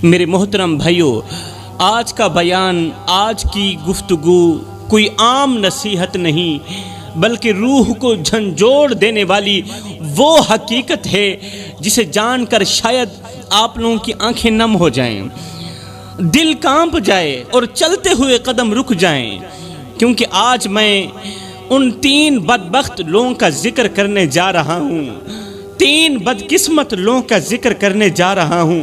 میرے محترم بھائیو، آج کا بیان، آج کی گفتگو کوئی عام نصیحت نہیں بلکہ روح کو جھنجھوڑ دینے والی وہ حقیقت ہے جسے جان کر شاید آپ لوگوں کی آنکھیں نم ہو جائیں، دل کانپ جائے اور چلتے ہوئے قدم رک جائیں، کیونکہ آج میں ان 3 بدبخت لوگوں کا ذکر کرنے جا رہا ہوں، 3 بدقسمت لوگوں کا ذکر کرنے جا رہا ہوں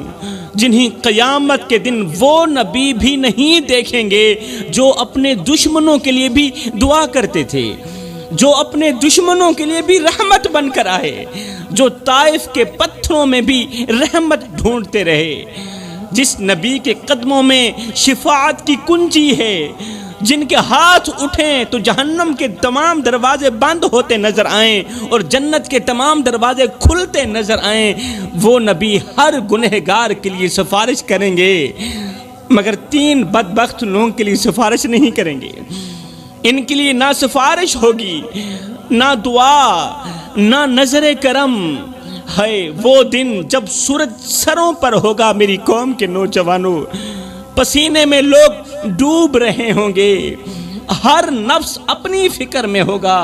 جنہیں قیامت کے دن وہ نبی بھی نہیں دیکھیں گے جو اپنے دشمنوں کے لیے بھی دعا کرتے تھے، جو اپنے دشمنوں کے لیے بھی رحمت بن کر آئے، جو طائف کے پتھروں میں بھی رحمت ڈھونڈتے رہے، جس نبی کے قدموں میں شفاعت کی کنجی ہے، جن کے ہاتھ اٹھیں تو جہنم کے تمام دروازے بند ہوتے نظر آئیں اور جنت کے تمام دروازے کھلتے نظر آئیں، وہ نبی ہر گنہگار کے لیے سفارش کریں گے، مگر 3 بدبخت لوگوں کے لیے سفارش نہیں کریں گے۔ ان کے لیے نہ سفارش ہوگی، نہ دعا، نہ نظر کرم۔ ہے وہ دن جب سورج سروں پر ہوگا میری قوم کے نوجوانوں، پسینے میں لوگ ڈوب رہے ہوں گے، ہر نفس اپنی فکر میں ہوگا،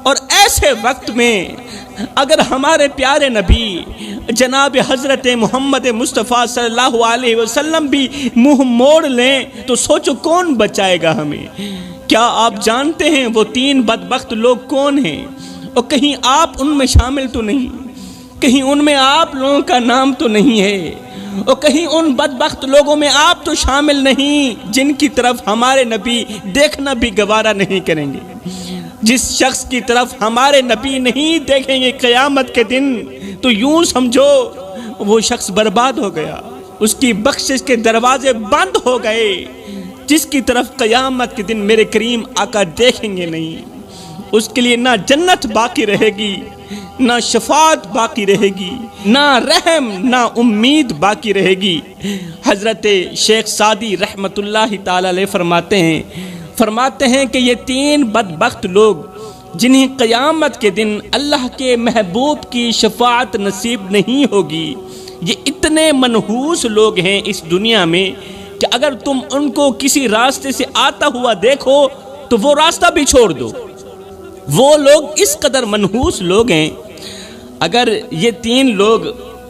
اور ایسے وقت میں اگر ہمارے پیارے نبی جناب حضرت محمد مصطفیٰ صلی اللہ علیہ وسلم بھی منہ موڑ لیں تو سوچو کون بچائے گا ہمیں؟ کیا آپ جانتے ہیں وہ 3 بدبخت لوگ کون ہیں؟ اور کہیں آپ ان میں شامل تو نہیں؟ کہیں ان میں آپ لوگوں کا نام تو نہیں ہے؟ اور کہیں ان بدبخت لوگوں میں آپ تو شامل نہیں جن کی طرف ہمارے نبی دیکھنا بھی گوارا نہیں کریں گے؟ جس شخص کی طرف ہمارے نبی نہیں دیکھیں گے قیامت کے دن تو یوں سمجھو وہ شخص برباد ہو گیا، اس کی بخشش کے دروازے بند ہو گئے، جس کی طرف قیامت کے دن میرے کریم آقا دیکھیں گے نہیں۔ اس کے لیے نہ جنت باقی رہے گی، نہ شفاعت باقی رہے گی، نہ رحم، نہ امید باقی رہے گی۔ حضرت شیخ سعدی رحمت اللہ تعالی علیہ فرماتے ہیں کہ یہ 3 بدبخت لوگ جنہیں قیامت کے دن اللہ کے محبوب کی شفاعت نصیب نہیں ہوگی، یہ اتنے منحوس لوگ ہیں اس دنیا میں کہ اگر تم ان کو کسی راستے سے آتا ہوا دیکھو تو وہ راستہ بھی چھوڑ دو۔ وہ لوگ اس قدر منحوس لوگ ہیں۔ اگر یہ 3 لوگ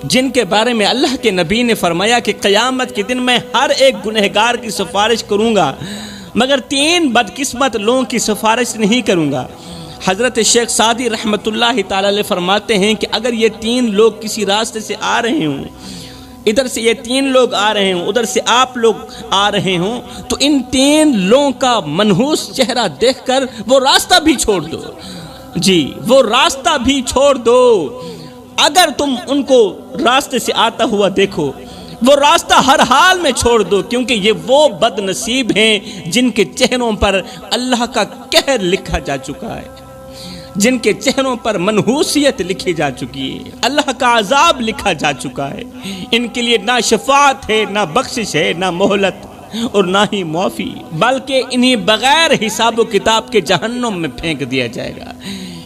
جن کے بارے میں اللہ کے نبی نے فرمایا کہ قیامت کے دن میں ہر ایک گنہگار کی سفارش کروں گا مگر 3 بدقسمت لوگوں کی سفارش نہیں کروں گا، حضرت شیخ سعدی رحمت اللہ تعالی علیہ فرماتے ہیں کہ اگر یہ 3 لوگ کسی راستے سے آ رہے ہوں، ادھر سے یہ 3 لوگ آ رہے ہوں، ادھر سے آپ لوگ آ رہے ہوں، تو ان 3 لوگوں کا منحوس چہرہ دیکھ کر وہ راستہ بھی چھوڑ دو، جی وہ راستہ بھی چھوڑ دو۔ اگر تم ان کو راستے سے آتا ہوا دیکھو وہ راستہ ہر حال میں چھوڑ دو، کیونکہ یہ وہ بد نصیب ہیں جن کے چہروں پر اللہ کا قہر لکھا جا چکا ہے، جن کے چہروں پر منحوسیت لکھی جا چکی ہے، اللہ کا عذاب لکھا جا چکا ہے۔ ان کے لیے نہ شفاعت ہے، نہ بخشش ہے، نہ مہلت اور نہ ہی معافی، بلکہ انہیں بغیر حساب و کتاب کے جہنم میں پھینک دیا جائے گا۔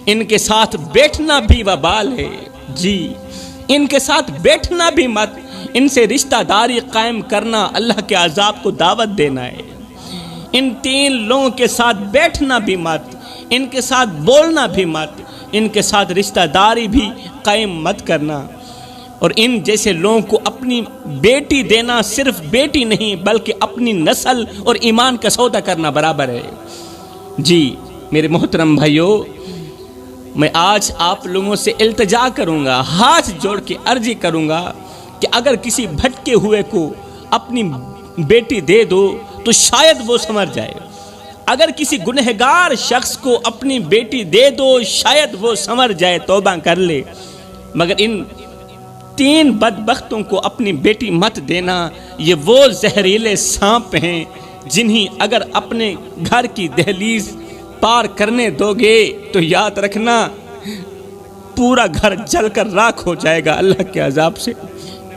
ان کے ساتھ بیٹھنا بھی وبال ہے، جی ان کے ساتھ بیٹھنا بھی مت، ان سے رشتہ داری قائم کرنا اللہ کے عذاب کو دعوت دینا ہے۔ ان 3 لوگوں کے ساتھ بیٹھنا بھی مت، ان کے ساتھ بولنا بھی مت، ان کے ساتھ رشتہ داری بھی قائم مت کرنا۔ اور ان جیسے لوگوں کو اپنی بیٹی دینا صرف بیٹی نہیں بلکہ اپنی نسل اور ایمان کا سودا کرنا برابر ہے۔ جی میرے محترم بھائیو، میں آج آپ لوگوں سے التجا کروں گا، ہاتھ جوڑ کے عرضی کروں گا کہ اگر کسی بھٹکے ہوئے کو اپنی بیٹی دے دو تو شاید وہ سنور جائے، اگر کسی گنہگار شخص کو اپنی بیٹی دے دو شاید وہ سنور جائے، توبہ کر لے، مگر ان 3 بدبختوں کو اپنی بیٹی مت دینا۔ یہ وہ زہریلے سانپ ہیں جنہیں اگر اپنے گھر کی دہلیز پار کرنے دو گے تو یاد رکھنا پورا گھر جل کر راکھ ہو جائے گا اللہ کے عذاب سے۔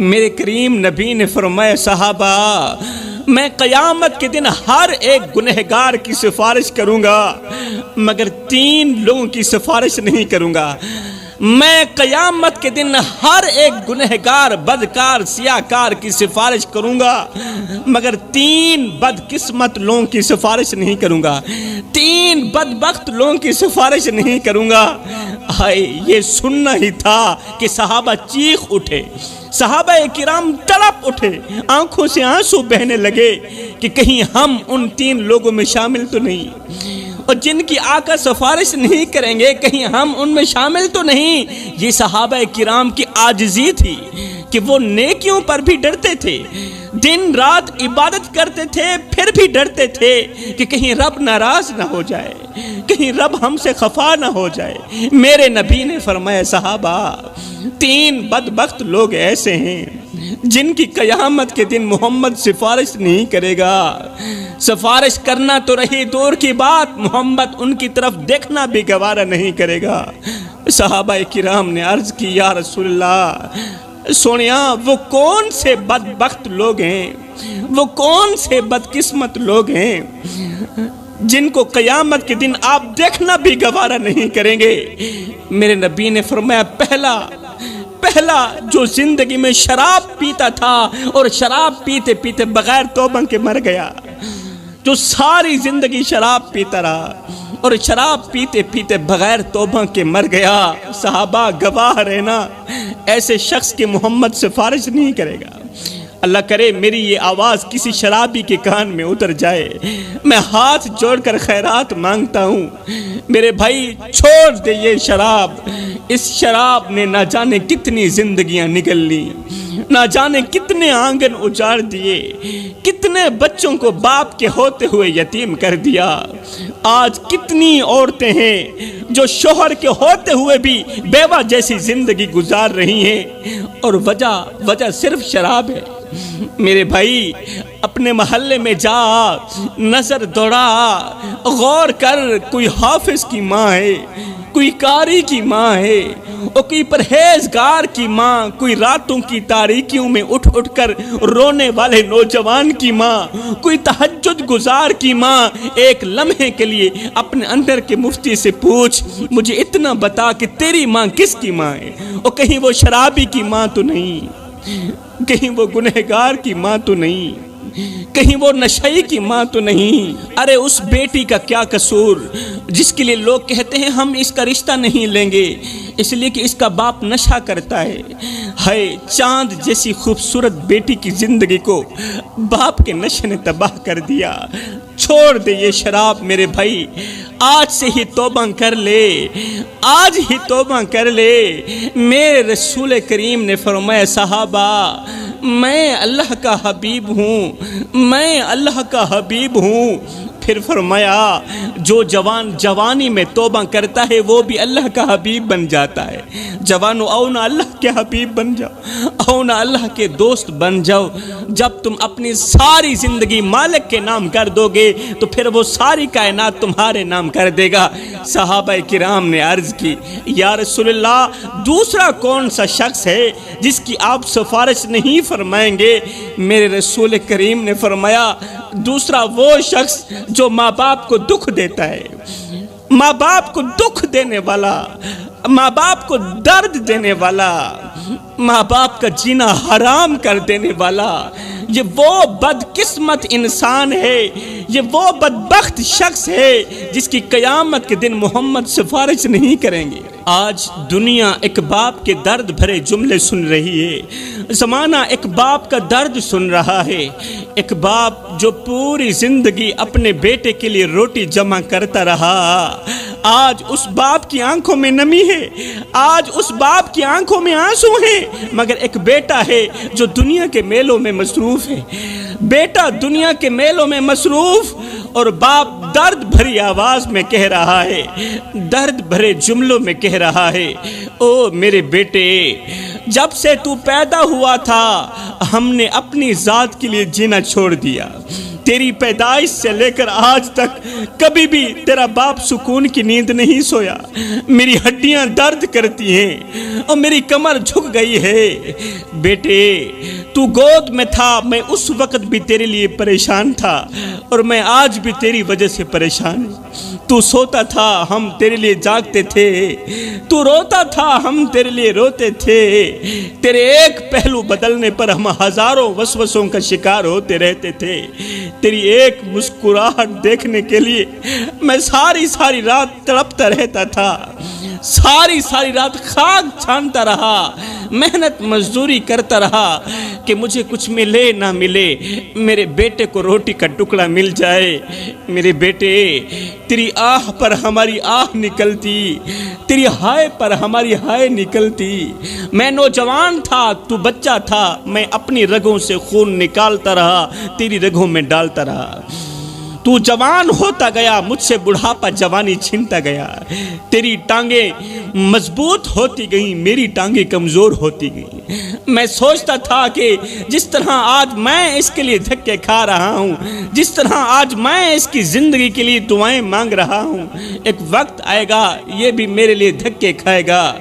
میرے کریم نبی نے فرمایا صحابہ میں قیامت کے دن ہر ایک گنہگار کی سفارش کروں گا مگر 3 لوگوں کی سفارش نہیں کروں گا۔ میں قیامت کے دن ہر ایک گنہگار بدکار سیاہکار کی سفارش کروں گا، مگر 3 بدقسمت لوگوں کی سفارش نہیں کروں گا، 3 بدبخت لوگوں کی سفارش نہیں کروں گا۔ ہائے، یہ سننا ہی تھا کہ صحابہ چیخ اٹھے، صحابہ کرام تڑپ اٹھے، آنکھوں سے آنسو بہنے لگے کہ کہیں ہم ان 3 لوگوں میں شامل تو نہیں، اور جن کی آقا سفارش نہیں کریں گے کہیں ہم ان میں شامل تو نہیں۔ یہ صحابہ کرام کی عاجزی تھی کہ وہ نیکیوں پر بھی ڈرتے تھے، دن رات عبادت کرتے تھے، پھر بھی ڈرتے تھے کہ کہیں رب ناراض نہ ہو جائے، کہیں رب ہم سے خفا نہ ہو جائے۔ میرے نبی نے فرمایا صحابہ 3 بدبخت لوگ ایسے ہیں جن کی قیامت کے دن محمد سفارش نہیں کرے گا، سفارش کرنا تو رہی دور کی بات، محمد ان کی طرف دیکھنا بھی گوارا نہیں کرے گا۔ صحابہ کرام نے عرض کی یا رسول اللہ، سونیا وہ کون سے بدبخت لوگ ہیں، وہ کون سے بدقسمت لوگ ہیں جن کو قیامت کے دن آپ دیکھنا بھی گوارا نہیں کریں گے؟ میرے نبی نے فرمایا پہلا جو زندگی میں شراب پیتا تھا اور شراب پیتے پیتے بغیر توبہ کے مر گیا، جو ساری زندگی شراب پیتا رہا اور شراب پیتے پیتے بغیر توبہ کے مر گیا، صحابہ گواہ رہنا ایسے شخص کی محمد سفارش نہیں کرے گا۔ اللہ کرے میری یہ آواز کسی شرابی کے کان میں اتر جائے، میں ہاتھ جوڑ کر خیرات مانگتا ہوں، میرے بھائی چھوڑ دے یہ شراب۔ اس شراب نے نہ جانے کتنی زندگیاں نگل لی، نہ جانے کتنے آنگن اجاڑ دیے، کتنے بچوں کو باپ کے ہوتے ہوئے یتیم کر دیا۔ آج کتنی عورتیں ہیں جو شوہر کے ہوتے ہوئے بھی بیوہ جیسی زندگی گزار رہی ہیں، اور وجہ صرف شراب ہے۔ میرے بھائی اپنے محلے میں جا، نظر دوڑا، غور کر، کوئی حافظ کی ماں ہے، کوئی قاری کی ماں ہے، اور کوئی پرہیزگار کی ماں، کوئی راتوں کی تاریکیوں میں اٹھ کر رونے والے نوجوان کی ماں، کوئی تہجد گزار کی ماں۔ ایک لمحے کے لیے اپنے اندر کے مفتی سے پوچھ، مجھے اتنا بتا کہ تیری ماں کس کی ماں ہے؟ اور کہیں وہ شرابی کی ماں تو نہیں، کہیں وہ گنہگار کی ماں تو نہیں، کہیں وہ نشئی کی ماں تو نہیں۔ ارے اس بیٹی کا کیا قصور جس کے لیے لوگ کہتے ہیں ہم اس کا رشتہ نہیں لیں گے اس لیے کہ اس کا باپ نشہ کرتا ہے۔ ہائے، چاند جیسی خوبصورت بیٹی کی زندگی کو باپ کے نشے نے تباہ کر دیا۔ چھوڑ دے یہ شراب میرے بھائی، آج سے ہی توبہ کر لے، آج ہی توبہ کر لے۔ میرے رسول کریم نے فرمایا صحابہ میں اللہ کا حبیب ہوں، میں اللہ کا حبیب ہوں۔ پھر فرمایا جو جوان جوانی میں توبہ کرتا ہے وہ بھی اللہ کا حبیب بن جاتا ہے۔ جوانو آؤ نا اللہ کے حبیب بن جاؤ، آؤ نا اللہ کے دوست بن جاؤ۔ جب تم اپنی ساری زندگی مالک کے نام کر دو گے تو پھر وہ ساری کائنات تمہارے نام کر دے گا۔ صحابہ کرام نے عرض کی یا رسول اللہ دوسرا کون سا شخص ہے جس کی آپ سفارش نہیں فرمائیں گے؟ میرے رسول کریم نے فرمایا دوسرا وہ شخص جو ماں باپ کو دکھ دیتا ہے، ماں باپ کو دکھ دینے والا، ماں باپ کو درد دینے والا، ماں باپ کا جینا حرام کر دینے والا۔ یہ وہ بدقسمت انسان ہے، یہ وہ بدبخت شخص ہے جس کی قیامت کے دن محمد سفارش نہیں کریں گے۔ آج دنیا ایک باپ کے درد بھرے جملے سن رہی ہے، زمانہ ایک باپ کا درد سن رہا ہے، ایک باپ جو پوری زندگی اپنے بیٹے کے لیے روٹی جمع کرتا رہا۔ آج اس باپ کی آنکھوں میں نمی ہے، آج اس باپ کی آنکھوں میں آنسو ہیں، مگر ایک بیٹا ہے جو دنیا کے میلوں میں مصروف ہے، بیٹا دنیا کے میلوں میں مصروف، اور باپ درد بھری آواز میں کہہ رہا ہے، درد بھرے جملوں میں کہہ رہا ہے، او میرے بیٹے جب سے تو پیدا ہوا تھا ہم نے اپنی ذات کے لیے جینا چھوڑ دیا، تیری پیدائش سے لے کر آج تک کبھی بھی تیرا باپ سکون کی نیند نہیں سویا، میری ہڈیاں درد کرتی ہیں اور میری کمر جھک گئی ہے۔ بیٹے تو گود میں تھا، میں اس وقت بھی تیرے لیے پریشان تھا اور میں آج بھی تیری وجہ سے پریشان ہوں۔ تو سوتا تھا ہم تیرے لیے جاگتے تھے، تو روتا تھا ہم تیرے لیے روتے تھے، تیرے ایک پہلو بدلنے پر ہم ہزاروں وسوسوں کا شکار ہوتے رہتے تھے، تیری ایک مسکراہٹ دیکھنے کے لیے میں ساری رات تڑپتا رہتا تھا، ساری رات خاک چھانتا رہا، محنت مزدوری کرتا رہا کہ مجھے کچھ ملے نہ ملے، میرے بیٹے کو روٹی کا ٹکڑا مل جائے۔ میرے بیٹے، تیری آہ پر ہماری آہ نکلتی، تیری ہائے پر ہماری ہائے نکلتی۔ میں نوجوان تھا، تو بچہ تھا، میں اپنی رگوں سے خون نکالتا رہا، تیری رگوں میں ڈالتا رہا۔ تو جوان ہوتا گیا، مجھ سے بڑھاپا جوانی چھنتا گیا، تیری ٹانگیں مضبوط ہوتی گئیں، میری ٹانگیں کمزور ہوتی گئیں۔ میں سوچتا تھا کہ جس طرح آج میں اس کے لیے دھکے کھا رہا ہوں، جس طرح آج میں اس کی زندگی کے لیے دعائیں مانگ رہا ہوں، ایک وقت آئے گا یہ بھی میرے لیے دھکے کھائے گا،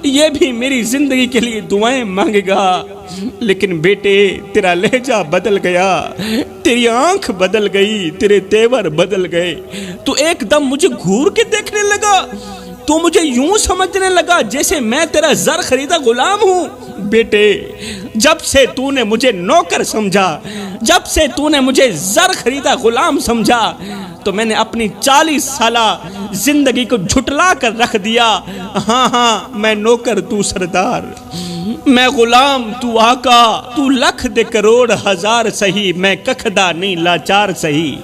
یہ بھی میری زندگی کے لیے دعائیں مانگے گا۔ لیکن بیٹے، تیرا لہجہ بدل گیا، تیری آنکھ بدل گئی، تیرے تیور بدل گئے، تو ایک دم مجھے گھور کے دیکھنے لگا، تو مجھے یوں سمجھنے لگا جیسے میں تیرا زر خریدا غلام ہوں۔ بیٹے، جب سے تو نے مجھے نوکر سمجھا، جب سے تو نے مجھے زر خریدا غلام سمجھا، تو میں نے اپنی 40 سالہ زندگی کو جھٹلا کر رکھ دیا۔ ہاں، میں نوکر، تو سردار، میں غلام، تو آقا، تو لکھ دے کروڑ ہزار سہی، میں ککھدا نہیں لاچار سہی،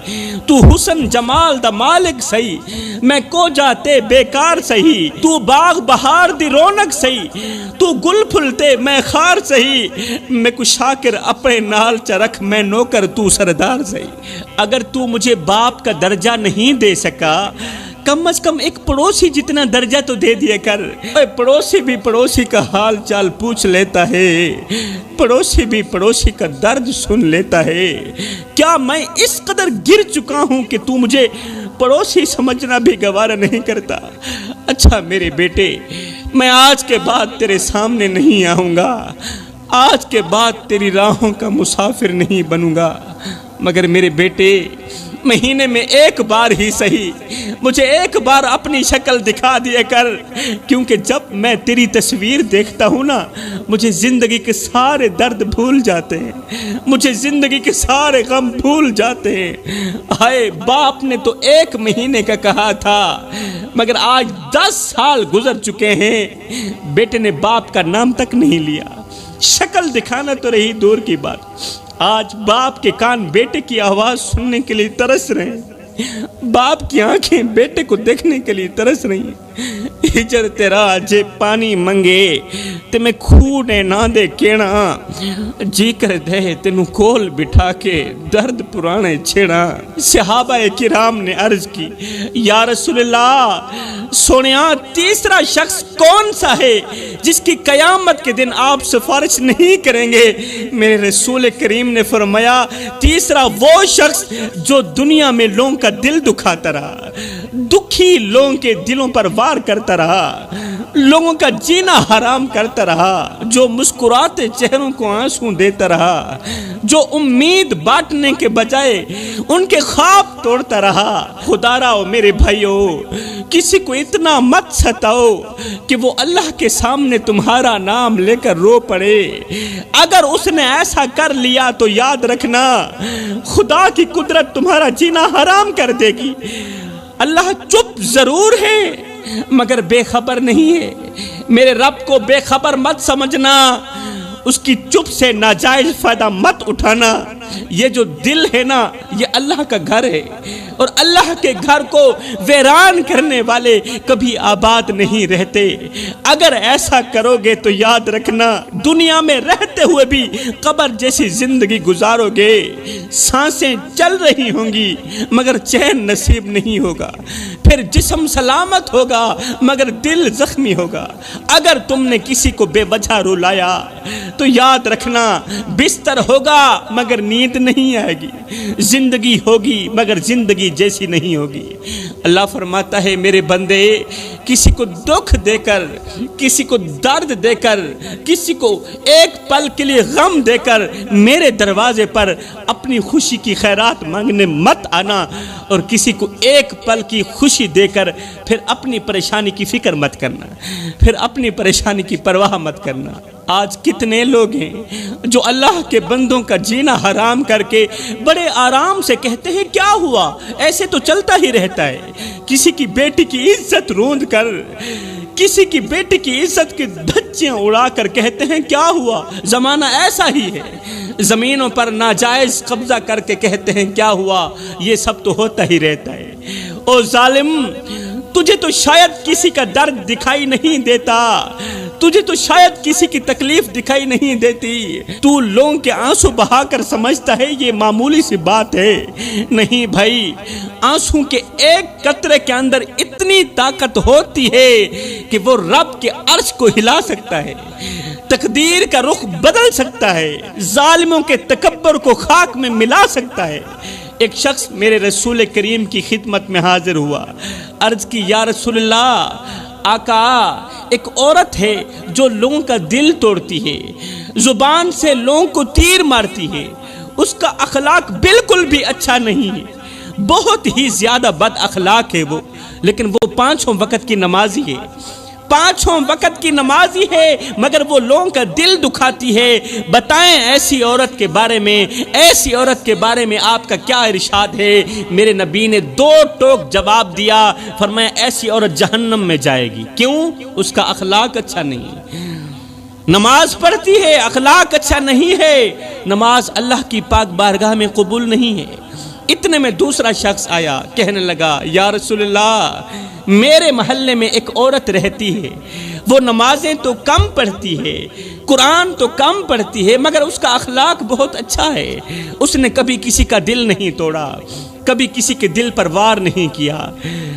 تو حسن جمال دا مالک سہی، میں کو جاتے بیکار سہی، تو باغ بہار دی رونق سہی، تو گل پھلتے میں خار سہی، میں کو شاکر اپنے نال چرکھ، میں نوکر، تو سردار سہی۔ اگر تو مجھے باپ کا درجہ نہیں دے سکا، کم از کم ایک پڑوسی جتنا درجہ تو دے دیا کر۔ پڑوسی بھی پڑوسی کا حال چال پوچھ لیتا ہے، پڑوسی بھی پڑوسی کا درد سن لیتا ہے۔ کیا میں اس قدر گر چکا ہوں کہ تو مجھے پڑوسی سمجھنا بھی گوارا نہیں کرتا؟ اچھا میرے بیٹے، میں آج کے بعد تیرے سامنے نہیں آؤں گا، آج کے بعد تیری راہوں کا مسافر نہیں بنوں گا، مگر میرے بیٹے، مہینے میں ایک بار ہی صحیح مجھے ایک بار اپنی شکل دکھا دیا کر، کیونکہ جب میں تیری تصویر دیکھتا ہوں نا، مجھے زندگی کے سارے درد بھول جاتے ہیں، مجھے زندگی کے سارے غم بھول جاتے ہیں۔ ہائے، باپ نے تو 1 مہینے کا کہا تھا، مگر آج 10 سال گزر چکے ہیں، بیٹے نے باپ کا نام تک نہیں لیا۔ شکل دکھانا تو رہی دور کی بات، آج باپ کے کان بیٹے کی آواز سننے کے لیے ترس رہے ہیں، باپ کی آنکھیں بیٹے کو دیکھنے کے لیے ترس رہی ہیں۔ ہجر تیرا جے پانی منگے تے میں کھونے نہ دے کینا، جی کر دے تینوں کول بٹھا کے درد پرانے چھیڑا۔ صحابہ کرام نے عرض کی، یا رسول اللہ، سونیا تیسرا شخص کون سا ہے جس کی قیامت کے دن آپ سفارش نہیں کریں گے؟ میرے رسول کریم نے فرمایا، تیسرا وہ شخص جو دنیا میں لوگوں کا دل دکھاتا رہا، دکھی لوگوں کے دلوں پر وار کرتا رہا، لوگوں کا جینا حرام کرتا رہا، جو مسکراتے چہروں کو آنسو دیتا رہا، جو امید بانٹنے کے بجائے ان کے خواب توڑتا رہا۔ خدا راو میرے بھائیو، کسی کو اتنا مت ستاؤ کہ وہ اللہ کے سامنے تمہارا نام لے کر رو پڑے۔ اگر اس نے ایسا کر لیا تو یاد رکھنا، خدا کی قدرت تمہارا جینا حرام کر دے گی۔ اللہ چپ ضرور ہے مگر بے خبر نہیں ہے۔ میرے رب کو بے خبر مت سمجھنا، اس کی چپ سے ناجائز فائدہ مت اٹھانا۔ یہ جو دل ہے نا، یہ اللہ کا گھر ہے، اور اللہ کے گھر کو ویران کرنے والے کبھی آباد نہیں رہتے۔ اگر ایسا کرو گے تو یاد رکھنا، دنیا میں رہتے ہوئے بھی قبر جیسی زندگی گزارو گے۔ سانسیں چل رہی ہوں گی مگر چین نصیب نہیں ہوگا، پھر جسم سلامت ہوگا مگر دل زخمی ہوگا۔ اگر تم نے کسی کو بے وجہ رلایا تو یاد رکھنا، بستر ہوگا مگر نیند نہیں آئے گی، زندگی ہوگی مگر زندگی جیسی نہیں ہوگی۔ اللہ فرماتا ہے، میرے بندے، کسی کو دکھ دے کر، کسی کو درد دے کر، کسی کو ایک پل کے لیے غم دے کر میرے دروازے پر اپنی خوشی کی خیرات مانگنے مت آنا، اور کسی کو ایک پل کی خوشی دے کر پھر اپنی پریشانی کی فکر مت کرنا، پھر اپنی پریشانی کی پرواہ مت کرنا۔ آج کتنے لوگ ہیں جو اللہ کے بندوں کا جینا حرام کر کے بڑے آرام سے کہتے ہیں کیا ہوا، ایسے تو چلتا ہی رہتا ہے۔ کسی کی بیٹی کی عزت روند کر، کسی کی بیٹی کی عزت کی دھچیاں اڑا کر کہتے ہیں کیا ہوا، زمانہ ایسا ہی ہے۔ زمینوں پر ناجائز قبضہ کر کے کہتے ہیں کیا ہوا، یہ سب تو ہوتا ہی رہتا ہے۔ او ظالم، تجھے تو شاید کسی کا درد دکھائی نہیں دیتا، تجھے تو شاید کسی کی تکلیف دکھائی نہیں دیتی، تو لوگوں کے آنسو بہا کر سمجھتا ہے یہ معمولی سی بات ہے۔ نہیں بھائی، آنسو کے ایک قطرے کے اندر اتنی طاقت ہوتی ہے کہ وہ رب کے عرش کو ہلا سکتا ہے، تقدیر کا رخ بدل سکتا ہے، ظالموں کے تکبر کو خاک میں ملا سکتا ہے۔ ایک شخص میرے رسول کریم کی خدمت میں حاضر ہوا، عرض کی یا رسول اللہ، آقا ایک عورت ہے جو لوگوں کا دل توڑتی ہے، زبان سے لوگوں کو تیر مارتی ہے، اس کا اخلاق بالکل بھی اچھا نہیں ہے، بہت ہی زیادہ بد اخلاق ہے وہ، لیکن وہ 5 وقت کی نمازی ہے، 5 وقت کی نمازی ہے، مگر وہ لوگوں کا دل دکھاتی ہے۔ بتائیں ایسی عورت کے بارے میں، ایسی عورت کے بارے میں آپ کا کیا ارشاد ہے؟ میرے نبی نے 2 ٹوک جواب دیا، فرمایا ایسی عورت جہنم میں جائے گی۔ کیوں؟ اس کا اخلاق اچھا نہیں ہے، نماز پڑھتی ہے، اخلاق اچھا نہیں ہے، نماز اللہ کی پاک بارگاہ میں قبول نہیں ہے۔ اتنے میں دوسرا شخص آیا، کہنے لگا یا رسول اللہ، میرے محلے میں ایک عورت رہتی ہے، وہ نمازیں تو کم پڑھتی ہے، قرآن تو کم پڑھتی ہے، مگر اس کا اخلاق بہت اچھا ہے، اس نے کبھی کسی کا دل نہیں توڑا، کبھی کسی کے دل پر وار نہیں کیا۔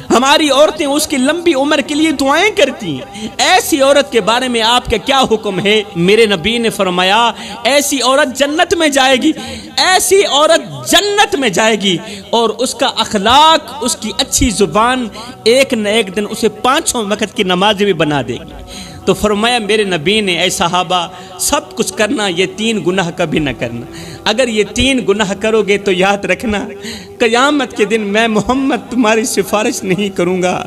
ہماری عورتیں اس کی لمبی عمر کے لیے دعائیں کرتی ہیں، ایسی عورت کے بارے میں آپ کا کیا حکم ہے؟ میرے نبی نے فرمایا ایسی عورت جنت میں جائے گی، ایسی عورت جنت میں جائے گی، اور اس کا اخلاق، اس کی اچھی زبان ایک نہ ایک دن اسے 5 وقت کی نماز بھی بنا دے گی۔ تو فرمایا میرے نبی نے اے صحابہ، سب کچھ کرنا، یہ 3 گناہ کبھی نہ کرنا۔ اگر یہ 3 گناہ کرو گے تو یاد رکھنا قیامت کے دن میں محمد تمہاری سفارش نہیں کروں گا۔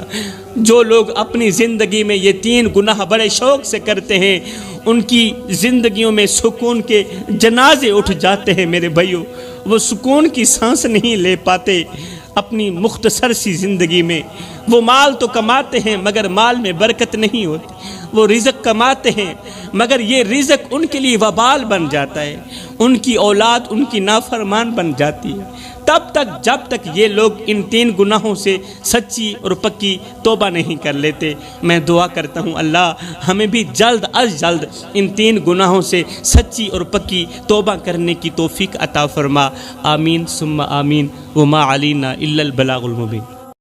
جو لوگ اپنی زندگی میں یہ 3 گناہ بڑے شوق سے کرتے ہیں، ان کی زندگیوں میں سکون کے جنازے اٹھ جاتے ہیں میرے بھائیوں، وہ سکون کی سانس نہیں لے پاتے اپنی مختصر سی زندگی میں۔ وہ مال تو کماتے ہیں مگر مال میں برکت نہیں ہوتی، وہ رزق کماتے ہیں مگر یہ رزق ان کے لیے وبال بن جاتا ہے، ان کی اولاد ان کی نافرمان بن جاتی ہے۔ تب تک جب تک یہ لوگ ان 3 گناہوں سے سچی اور پکی توبہ نہیں کر لیتے۔ میں دعا کرتا ہوں اللہ ہمیں بھی جلد از جلد ان 3 گناہوں سے سچی اور پکی توبہ کرنے کی توفیق عطا فرما۔ آمین ثم آمین، وما علینا الا البلاغ المبین۔